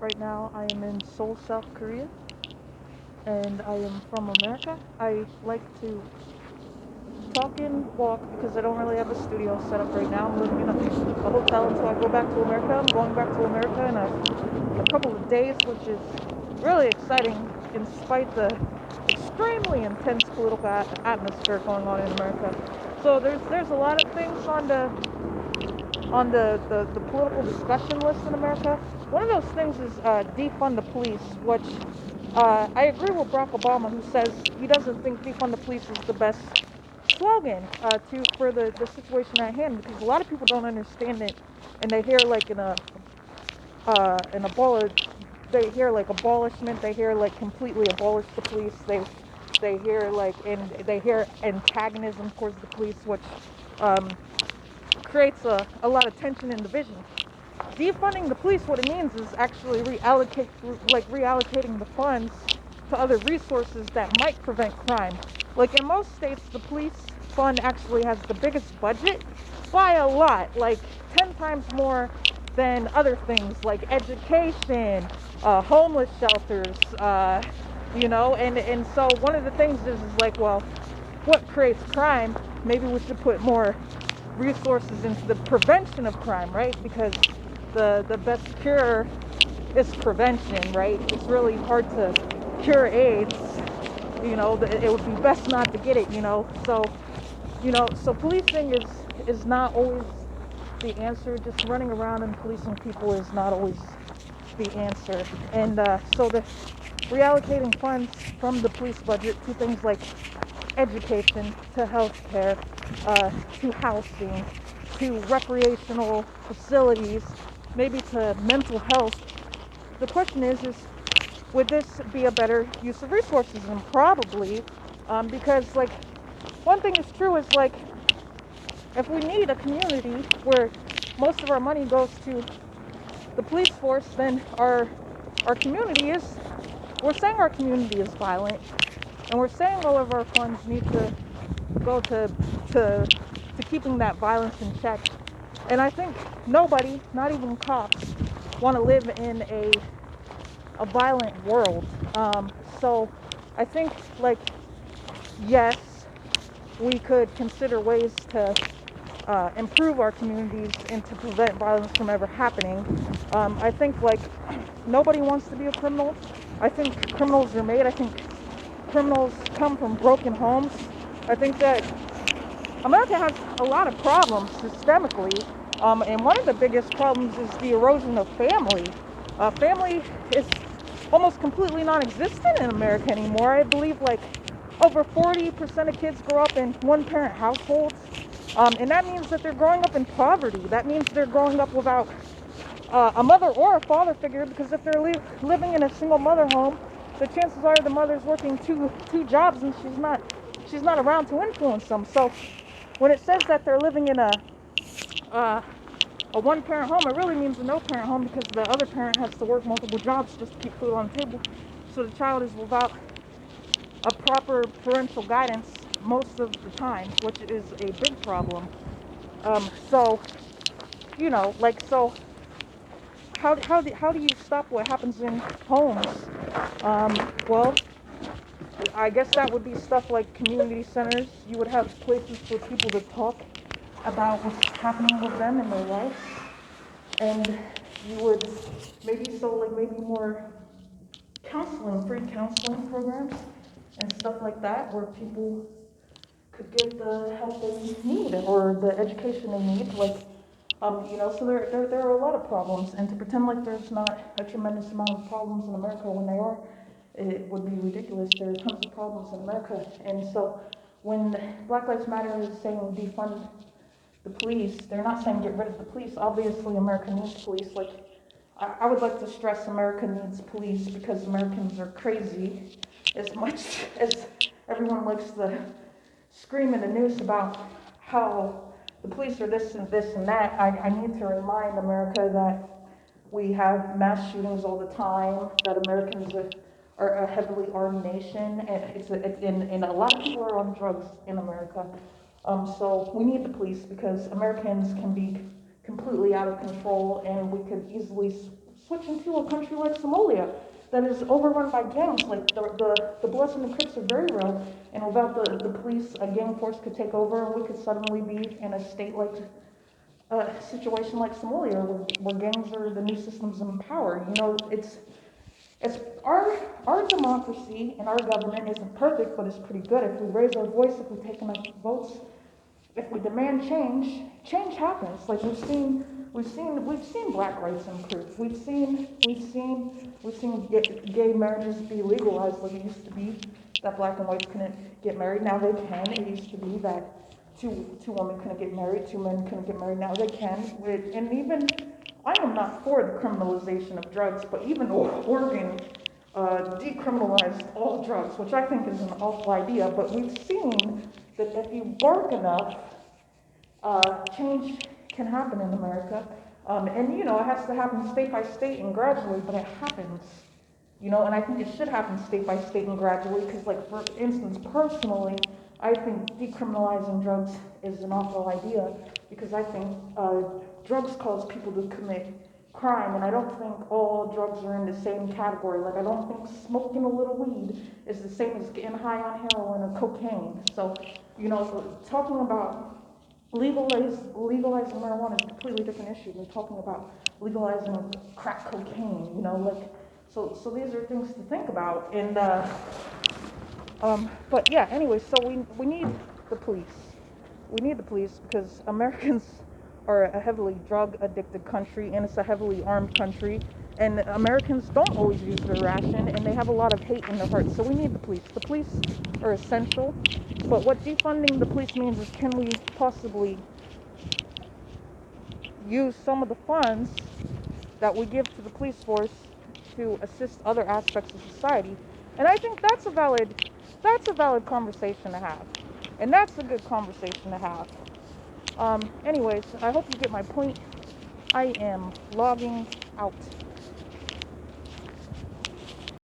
Right now, I am in Seoul, South Korea, and I am from America. I like to talk and walk because I don't really have a studio set up right now. I'm living in a hotel until I go back to America. I'm going back to America in a couple of days, which is really exciting in spite the extremely intense political atmosphere going on in America. So there's a lot of things on the political discussion list in America. One of those things is defund the police, which I agree with Barack Obama, who says he doesn't think defund the police is the best slogan for the situation at hand, because a lot of people don't understand it, and they hear like an they hear like abolishment, they hear like completely abolish the police, they hear like and they hear antagonism towards the police, which um, creates a lot of tension and division. Defunding the police, what it means is actually reallocating the funds to other resources that might prevent crime. Like in most states, the police fund actually has the biggest budget by a lot, like 10 times more than other things like education, homeless shelters, and so one of the things is like, well, what creates crime? Maybe we should put more resources into the prevention of crime, right? Because the best cure is prevention, right? It's really hard to cure AIDS. It would be best not to get it. So policing is not always the answer. Just running around and policing people is not always the answer. And so the reallocating funds from the police budget to things like education, to healthcare, to housing, to recreational facilities, maybe to mental health. The question is would this be a better use of resources? And probably, because like one thing is true is like if we need a community where most of our money goes to the police force, then our community is we're saying our community is violent, and we're saying all of our funds need to go to keeping that violence in check. And I think nobody, not even cops, want to live in a violent world. So I think like yes, we could consider ways to improve our communities and to prevent violence from ever happening. I think like nobody wants to be a criminal. I think criminals are made. I think criminals come from broken homes. I think that America has a lot of problems systemically, and one of the biggest problems is the erosion of family. Family is almost completely non-existent in America anymore. I believe like over 40% of kids grow up in one-parent households, and that means that they're growing up in poverty. That means they're growing up without a mother or a father figure, because if they're living in a single mother home, the chances are the mother's working two jobs and she's not around to influence them. So when it says that they're living in uh, a one parent home, it really means a no parent home, because the other parent has to work multiple jobs just to keep food on the table. So the child is without a proper parental guidance most of the time, which is a big problem. So so how do you stop what happens in homes? Well, I guess that would be stuff like community centers. You would have places for people to talk about what's happening with them in their lives, and you would maybe more free counseling programs and stuff like that, where people could get the help they need or the education they need. So there are a lot of problems, and to pretend like there's not a tremendous amount of problems in America when they are, it would be ridiculous. There are tons of problems in America, and so when Black Lives Matter is saying defund the police, they're not saying get rid of the police. Obviously, America needs police. Like, I would like to stress America needs police, because Americans are crazy. As much as everyone likes to scream in the news about how the police are this and that, I need to remind America that we have mass shootings all the time, that Americans are a heavily armed nation, and and a lot of people are on drugs in America. So we need the police, because Americans can be completely out of control, and we could easily switching to a country like Somalia that is overrun by gangs. Like the Bloods and the Crips are very real, and without the police, a gang force could take over, and we could suddenly be in a state like a situation like Somalia, where gangs are the new systems of power. You know, it's our democracy and our government isn't perfect, but it's pretty good. If we raise our voice, if we take enough votes, if we demand change, change happens. Like we've seen black rights improve. We've seen gay marriages be legalized. Like it used to be that black and whites couldn't get married. Now they can. It used to be that two women couldn't get married, two men couldn't get married. Now they can. And even I am not for the criminalization of drugs, but even Oregon decriminalized all drugs, which I think is an awful idea. But we've seen that if you work enough, change can happen in America. And you know, it has to happen state by state and gradually, but it happens. You know, and I think it should happen state by state and gradually, because, like, for instance, personally, I think decriminalizing drugs is an awful idea, because I think drugs cause people to commit crime, and I don't think all drugs are in the same category. Like, I don't think smoking a little weed is the same as getting high on heroin or cocaine. So, you know, talking about legalizing marijuana is a completely different issue than talking about legalizing crack cocaine. You know, like, so these are things to think about. And but yeah, anyway, so we need the police. We need the police because Americans are a heavily drug addicted country, and it's a heavily armed country, and Americans don't always use their ration, and they have a lot of hate in their hearts. So we need the police. The police are essential, but what defunding the police means is, can we possibly use some of the funds that we give to the police force to assist other aspects of society? And I think that's a valid conversation to have, and that's a good conversation to have. Anyways, I hope you get my point. I am logging out.